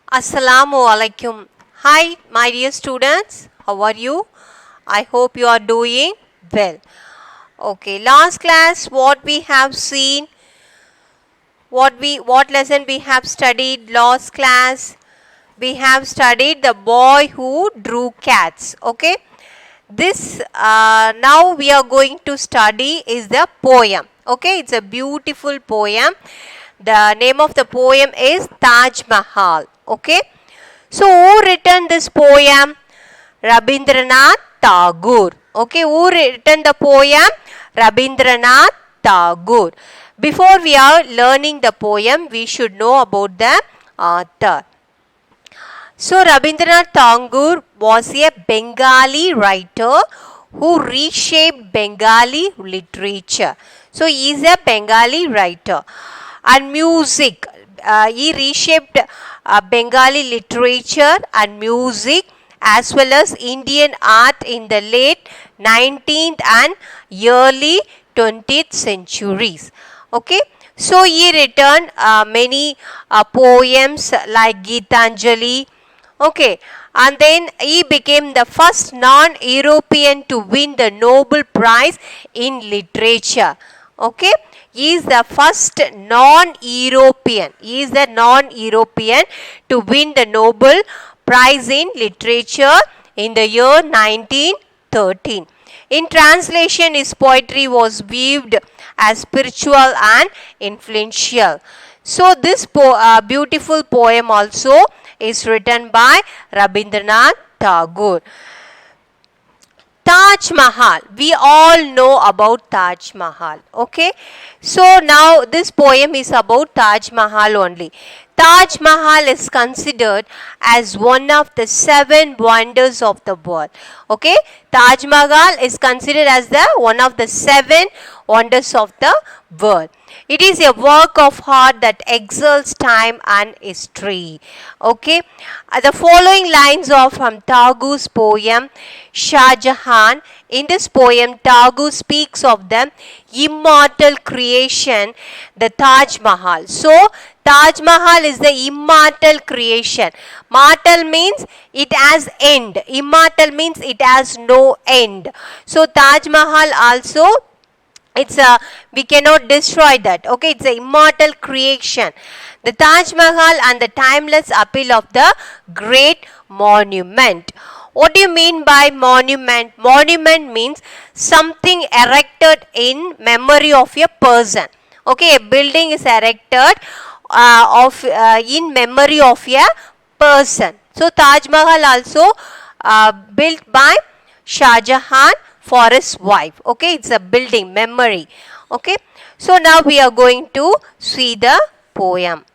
Assalamu alaikum. Hi, my dear students. How are you? I hope you are doing well. Okay, last class what we have seen, what lesson we have studied last class? We have studied the boy who drew cats. Okay, this now we are going to study is the poem. Okay, it's a beautiful poem. The name of the poem is Taj Mahal. Okay, so who written this poem? Rabindranath Tagore. Okay, who written the poem? Rabindranath Tagore. Before we are learning the poem, we should know about the author. So Rabindranath Tagore was a Bengali writer who reshaped Bengali literature. So he is a Bengali writer. And music, he reshaped Bengali literature and music as well as Indian art in the late 19th and early 20th centuries. Okay, so he written many poems like Gitanjali. Okay, and then he became the first non-European to win the Nobel Prize in Literature. Okay, he is the first non-European. He is the non-European to win the Nobel Prize in Literature in the year 1913. In translation, his poetry was viewed as spiritual and influential. So this beautiful poem also is written by Rabindranath Tagore. Taj Mahal. We all know about Taj Mahal. Okay. So now this poem is about Taj Mahal only. Taj Mahal is considered as one of the 7 wonders of the world. Okay. Taj Mahal is considered as the one of the 7 wonders of the world. It is a work of art that excels time and history. Okay. The following lines are from Tagore's poem Shah Jahan. In this poem, Tagore speaks of the immortal creation, the Taj Mahal. So, Taj Mahal is the immortal creation. Mortal means it has end. Immortal means it has no end. So, Taj Mahal also we cannot destroy that. Okay, it's an immortal creation. The Taj Mahal and the timeless appeal of the great monument. What do you mean by monument? Monument means something erected in memory of a person. Okay, a building is erected in memory of a person. So Taj Mahal also built by Shah Jahan for his wife. Okay, it's a building memory. Okay, so now we are going to see the poem.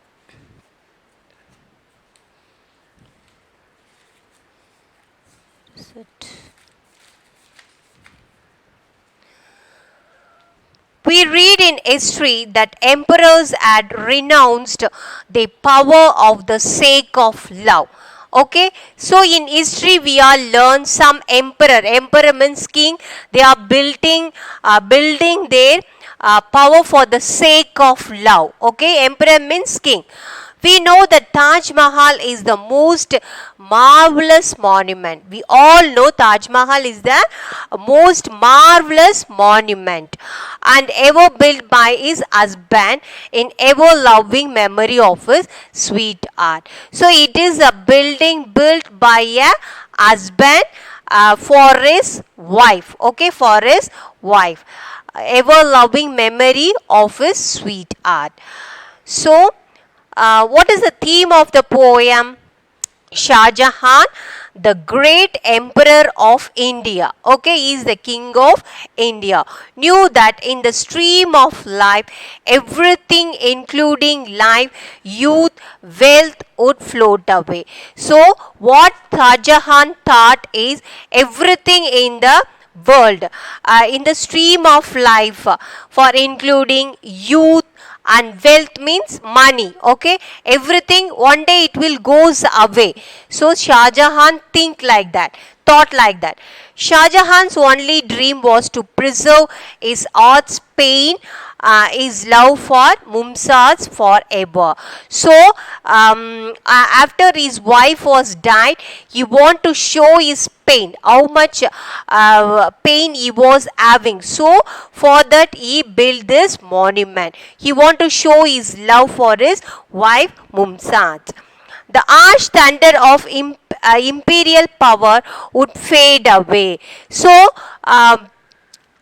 We read in history that emperors had renounced the power of the sake of love. Okay, so in history we all learn some emperor means king, they are building their power for the sake of love. Okay, emperor means king. We know that Taj Mahal is the most marvelous monument. We all know Taj Mahal is the most marvelous monument and ever built by his husband in ever loving memory of his sweetheart. So it is a building built by a husband for his wife. Okay, for his wife. Ever loving memory of his sweetheart. So what is the theme of the poem? Shah Jahan, the great emperor of India, okay, he is the king of India, knew that in the stream of life, everything including life, youth, wealth would float away. So what Shah Jahan thought is everything in the world, in the stream of life, for including youth, and wealth means money. Okay, everything one day it will goes away. So Shah Jahan think like that. thought like that. Shah Jahan's only dream was to preserve his heart's pain, his love for Mumtaz forever. So, after his wife was died, he want to show his pain, how much pain he was having. So, for that he built this monument. He want to show his love for his wife Mumtaz. The harsh thunder of imperial power would fade away. So,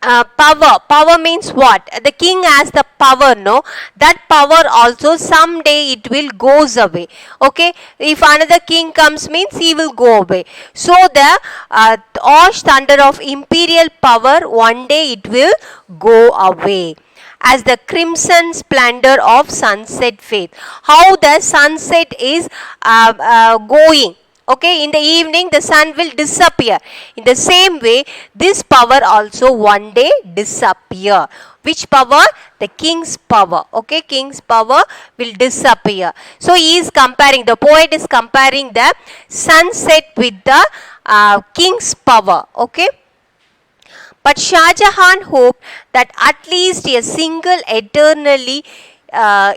power means what? The king has the power, no? That power also someday it will goes away. Okay, if another king comes means he will go away. So the harsh thunder of imperial power, one day it will go away. As the crimson splendor of sunset fades. How the sunset is going. Okay, in the evening the sun will disappear. In the same way, this power also one day disappear. Which power? The king's power. Okay, king's power will disappear. So he is comparing, the poet is comparing the sunset with the king's power. Okay. But Shah Jahan hoped that at least a single eternally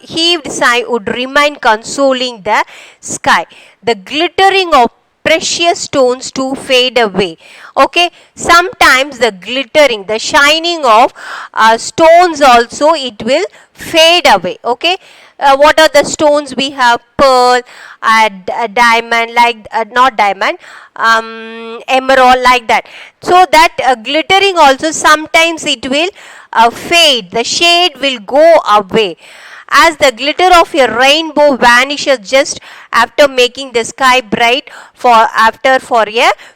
heaved sigh would remain consoling the sky. The glittering of precious stones to fade away. Okay, sometimes the glittering, the shining of stones also it will fade away. Okay, what are the stones we have? Pearl, diamond, like not diamond, emerald, like that. So that glittering also sometimes it will fade, the shade will go away. As the glitter of a rainbow vanishes just after making the sky bright for a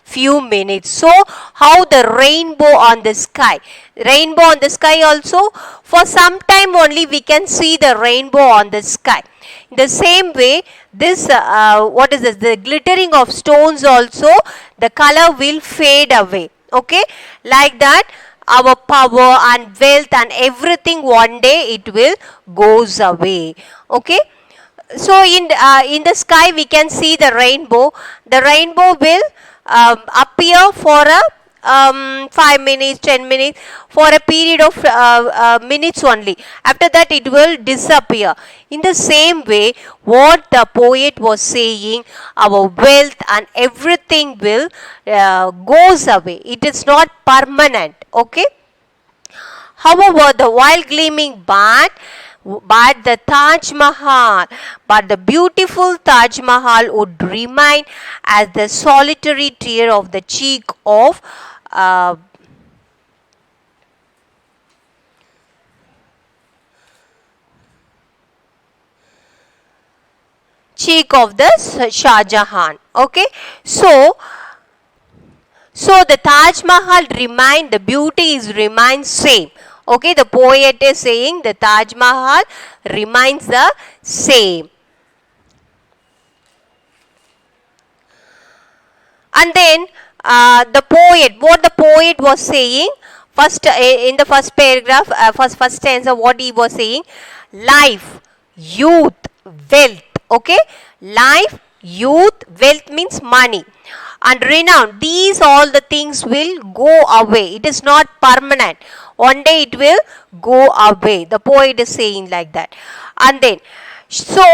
few minutes. So how the rainbow on the sky, rainbow on the sky also for some time only we can see the rainbow on the sky. In the same way, this what is this? The glittering of stones also, the color will fade away. Okay, like that our power and wealth and everything one day it will goes away. Okay, so in the sky we can see the rainbow. The rainbow will appear for a 5 minutes, 10 minutes, for a period of minutes only. After that it will disappear. In the same way, what the poet was saying, our wealth and everything will goes away. It is not permanent. Okay. However, the while gleaming but the Taj Mahal, but the beautiful Taj Mahal would remain as the solitary tear of the cheek of the Shah Jahan. Okay, so the Taj Mahal remain, the beauty is remains same. Okay, the poet is saying the Taj Mahal remains the same. And then what the poet was saying, first in the first paragraph, first stanza, what he was saying, life, youth, wealth. Okay, life, youth, wealth means money, and renown, these all the things will go away. It is not permanent. One day it will go away. The poet is saying like that. And then, so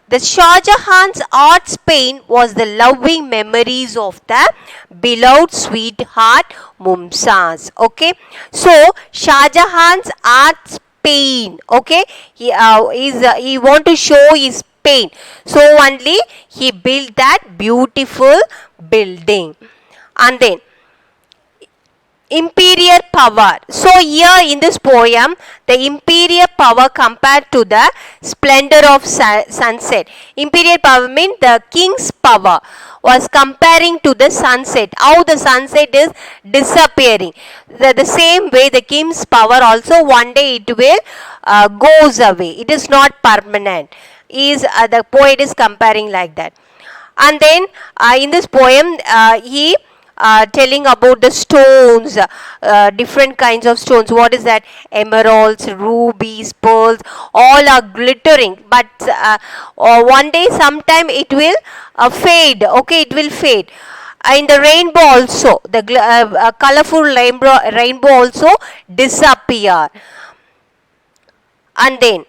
the Shah Jahan's heart's pain was the loving memories of the beloved sweetheart Mumtaz. Okay, so Shah Jahan's heart's pain. Okay, he want to show his pain. So only he built that beautiful building. And then imperial power. So here in this poem, the imperial power compared to the splendor of sunset. Imperial power means the king's power was comparing to the sunset. How the sunset is disappearing. The same way the king's power also one day it will goes away. It is not permanent. The poet is comparing like that. And then in this poem he telling about the stones, different kinds of stones. What is that? Emeralds, rubies, pearls, all are glittering. But one day, sometime it will fade. Okay, it will fade. In the rainbow also, the colorful rainbow also disappear. And then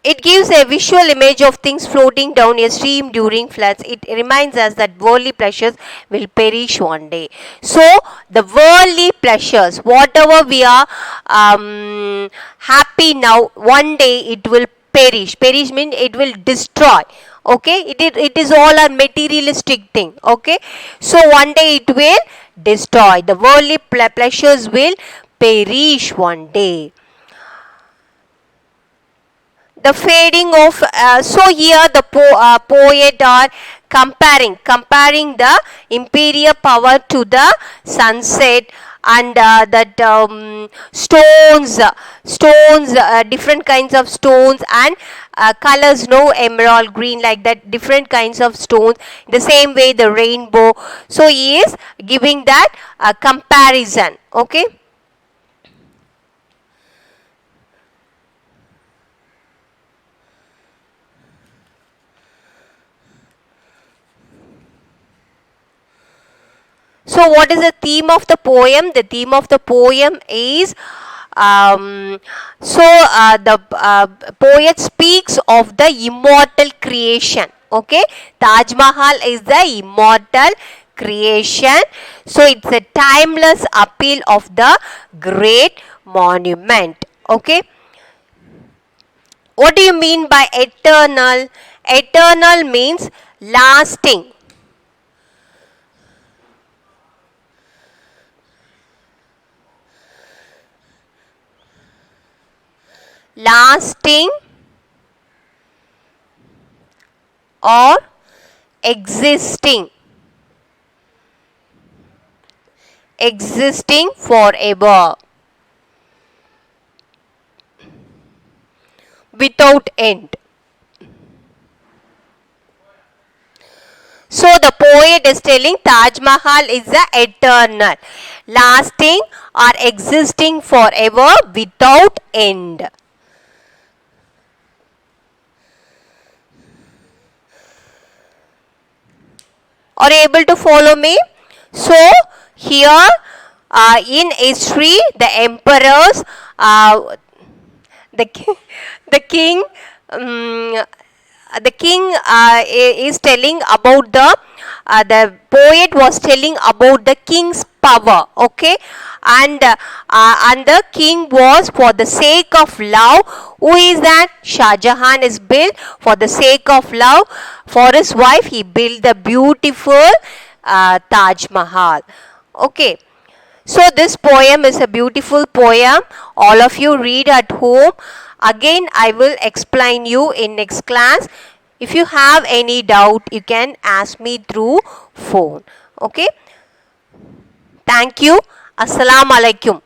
it gives a visual image of things floating down a stream during floods. It reminds us that worldly pleasures will perish one day. So, the worldly pleasures, whatever we are happy now, one day it will perish. Perish means it will destroy. Okay, it is all a materialistic thing. Okay, so one day it will destroy. The worldly pleasures will perish one day. The fading of so here the poet are comparing the imperial power to the sunset, and that stones different kinds of stones, and colors, no, emerald green, like that, different kinds of stones, the same way the rainbow. So he is giving that comparison. Okay. So what is the theme of the poem? The theme of the poem is the poet speaks of the immortal creation. Okay, Taj Mahal is the immortal creation. So it's a timeless appeal of the great monument. Okay. What do you mean by eternal? Eternal means lasting. Lasting or existing. Existing forever. Without end. So the poet is telling Taj Mahal is the eternal, lasting or existing forever without end. Are you able to follow me? So here in history, the emperors, the the king the king is telling about the poet was telling about the king's power. Okay, and the king was, for the sake of love, who is that? Shah Jahan is built for the sake of love. For his wife, he built the beautiful Taj Mahal. Okay. So this poem is a beautiful poem. All of you read at home. Again, I will explain you in next class. If you have any doubt, you can ask me through phone. Okay. Thank you. Assalamu alaikum.